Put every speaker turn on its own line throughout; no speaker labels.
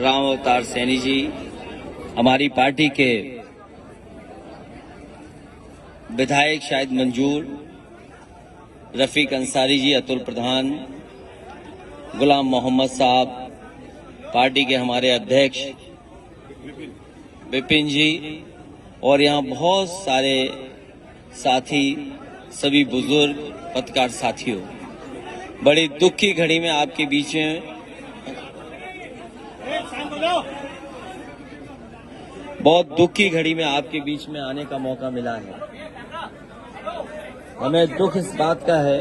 राम अवतार सैनी जी, हमारी पार्टी के विधायक शाहिद मंजूर, रफीक अंसारी जी, अतुल प्रधान, गुलाम मोहम्मद साहब, पार्टी के हमारे अध्यक्ष विपिन जी और यहाँ बहुत सारे साथी, सभी बुजुर्ग पत्रकार साथियों, बड़ी दुख की घड़ी में आपके बीच में बहुत दुख की घड़ी में आपके बीच में आने का मौका मिला है। हमें दुख इस बात का है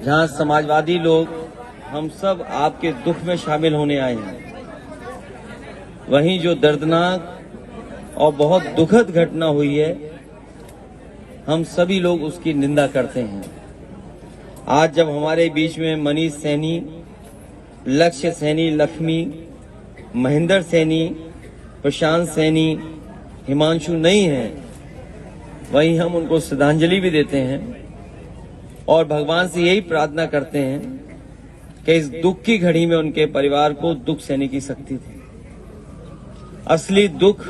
जहां समाजवादी लोग हम सब आपके दुख में शामिल होने आए हैं, वहीं जो दर्दनाक और बहुत दुखद घटना हुई है हम सभी लोग उसकी निंदा करते हैं। आज जब हमारे बीच में मनीष सैनी, लक्ष्य सैनी, लक्ष्मी, महेंद्र सैनी, प्रशांत सैनी, हिमांशु नहीं है, वहीं हम उनको श्रद्धांजलि भी देते हैं और भगवान से यही प्रार्थना करते हैं कि इस दुख की घड़ी में उनके परिवार को दुख सहने की शक्ति दे। असली दुख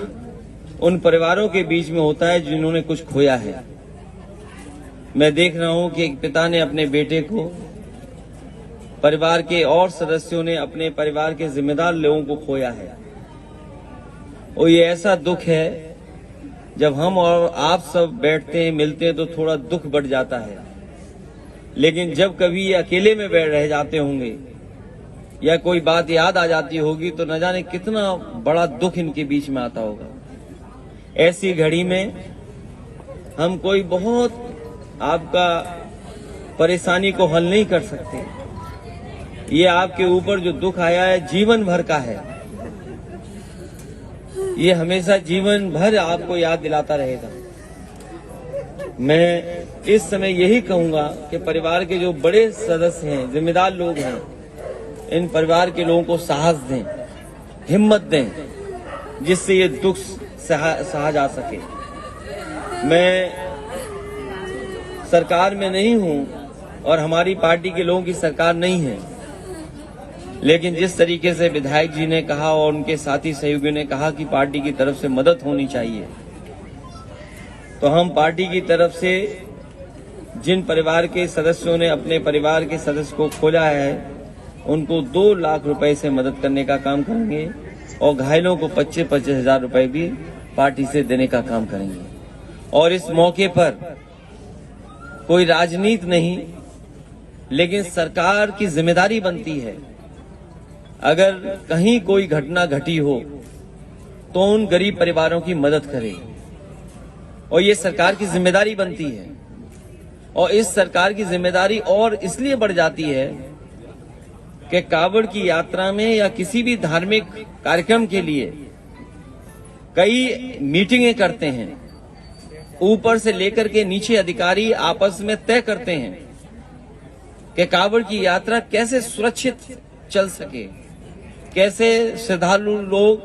उन परिवारों के बीच में होता है जिन्होंने कुछ खोया है। मैं देख रहा हूं कि एक पिता ने अपने बेटे को, परिवार के और सदस्यों ने अपने परिवार के जिम्मेदार लोगों को खोया है और ये ऐसा दुख है जब हम और आप सब बैठते हैं, मिलते हैं तो थोड़ा दुख बढ़ जाता है, लेकिन जब कभी ये अकेले में बैठ रह जाते होंगे या कोई बात याद आ जाती होगी तो न जाने कितना बड़ा दुख इनके बीच में आता होगा। ऐसी घड़ी में हम कोई बहुत आपका परेशानी को हल नहीं कर सकते। ये आपके ऊपर जो दुख आया है जीवन भर का है, ये हमेशा जीवन भर आपको याद दिलाता रहेगा। मैं इस समय यही कहूंगा कि परिवार के जो बड़े सदस्य हैं, जिम्मेदार लोग हैं, इन परिवार के लोगों को साहस दें, हिम्मत दें, जिससे ये दुख सहा जा सके। मैं सरकार में नहीं हूं और हमारी पार्टी के लोगों की सरकार नहीं है, लेकिन जिस तरीके से विधायक जी ने कहा और उनके साथी सहयोगियों ने कहा कि पार्टी की तरफ से मदद होनी चाहिए, तो हम पार्टी की तरफ से जिन परिवार के सदस्यों ने अपने परिवार के सदस्य को खोया है उनको 2 लाख रुपए से मदद करने का काम करेंगे और घायलों को 25-25 हजार रुपए भी पार्टी से देने का काम करेंगे। और इस मौके पर कोई राजनीति नहीं, लेकिन सरकार की जिम्मेदारी बनती है अगर कहीं कोई घटना घटी हो तो उन गरीब परिवारों की मदद करे, और ये सरकार की जिम्मेदारी बनती है। और इस सरकार की जिम्मेदारी और इसलिए बढ़ जाती है कि कांवड़ की यात्रा में या किसी भी धार्मिक कार्यक्रम के लिए कई मीटिंगें करते हैं, ऊपर से लेकर के नीचे अधिकारी आपस में तय करते हैं कि कांवड़ की यात्रा कैसे सुरक्षित चल सके, कैसे श्रद्धालु लोग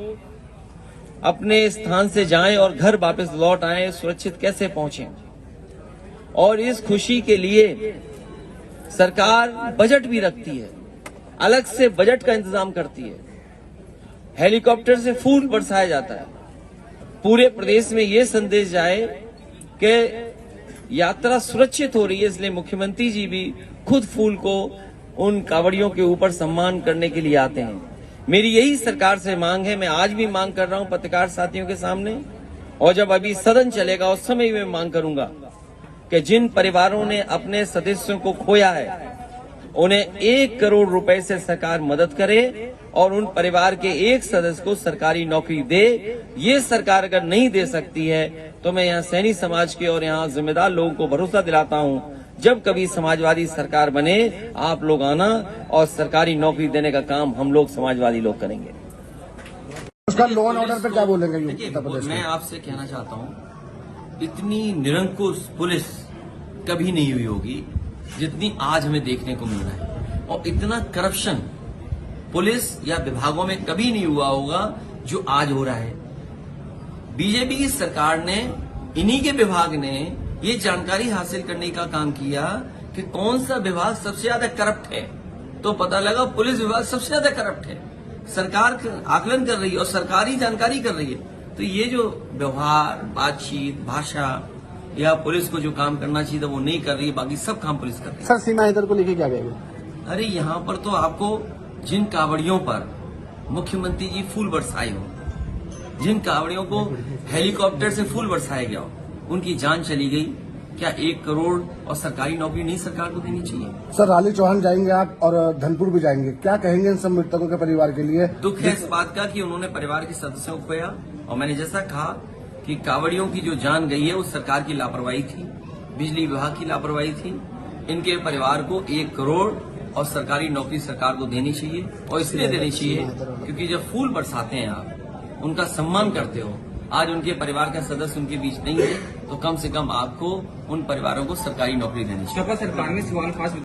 अपने स्थान से जाएं और घर वापस लौट आएं, सुरक्षित कैसे पहुंचें। और इस खुशी के लिए सरकार बजट भी रखती है, अलग से बजट का इंतजाम करती है। हेलीकॉप्टर से फूल बरसाया जाता है, पूरे प्रदेश में ये संदेश जाए कि यात्रा सुरक्षित हो रही है, इसलिए मुख्यमंत्री जी भी खुद फूल को उन कांवड़ियों के ऊपर सम्मान करने के लिए आते हैं। मेरी यही सरकार से मांग है, मैं आज भी मांग कर रहा हूं पत्रकार साथियों के सामने, और जब अभी सदन चलेगा उस समय में मांग करूंगा कि जिन परिवारों ने अपने सदस्यों को खोया है उन्हें 1 करोड़ रुपए से सरकार मदद करे और उन परिवार के एक सदस्य को सरकारी नौकरी दे। ये सरकार अगर नहीं दे सकती है तो मैं यहाँ सैनी समाज के और यहाँ जिम्मेदार लोगों को भरोसा दिलाता हूँ, जब कभी समाजवादी सरकार बने आप लोग आना और सरकारी नौकरी देने का काम हम लोग समाजवादी लोग करेंगे।
उसका लॉ एंड ऑर्डर पर क्या बोलेंगे?
मैं आपसे कहना चाहता हूँ, इतनी निरंकुश पुलिस कभी नहीं हुई होगी जितनी आज हमें देखने को मिल रहा है, और इतना करप्शन पुलिस या विभागों में कभी नहीं हुआ होगा जो आज हो रहा है। बीजेपी की सरकार ने, इन्हीं के विभाग ने ये जानकारी हासिल करने का काम किया कि कौन सा विभाग सबसे ज्यादा करप्ट है, तो पता लगा पुलिस विभाग सबसे ज्यादा करप्ट है। सरकार आकलन कर रही है और सरकारी जानकारी कर रही है। तो ये जो व्यवहार, बातचीत, भाषा या पुलिस को जो काम करना चाहिए था वो नहीं कर रही है, बाकी सब काम पुलिस कर रही है।
सर सीमा हैदर को लेके क्या कहेंगे?
अरे यहाँ पर तो आपको जिन कावड़ियों पर मुख्यमंत्री जी फूल बरसाए हो, जिन कावड़ियों को हेलीकॉप्टर से फूल बरसाया गया हो, उनकी जान चली गई। क्या 1 करोड़ और सरकारी नौकरी नहीं सरकार को देनी चाहिए?
सर राली चौहान जाएंगे आप और धनपुर भी जाएंगे, क्या कहेंगे इन सब मृतकों के परिवार के लिए?
दुख है इस बात का कि उन्होंने परिवार के सदस्यों को खोया, और मैंने जैसा कहा कि कावड़ियों की जो जान गई है वो सरकार की लापरवाही थी, बिजली विभाग की लापरवाही थी। इनके परिवार को 1 करोड़ और सरकारी नौकरी सरकार को देनी चाहिए, और इसलिए देनी चाहिए क्योंकि जब फूल बरसाते हैं आप, उनका सम्मान करते हो, आज उनके परिवार का सदस्य उनके बीच नहीं है, तो कम से कम आपको उन परिवारों को सरकारी नौकरी देनी चाहिए।
सरकार ने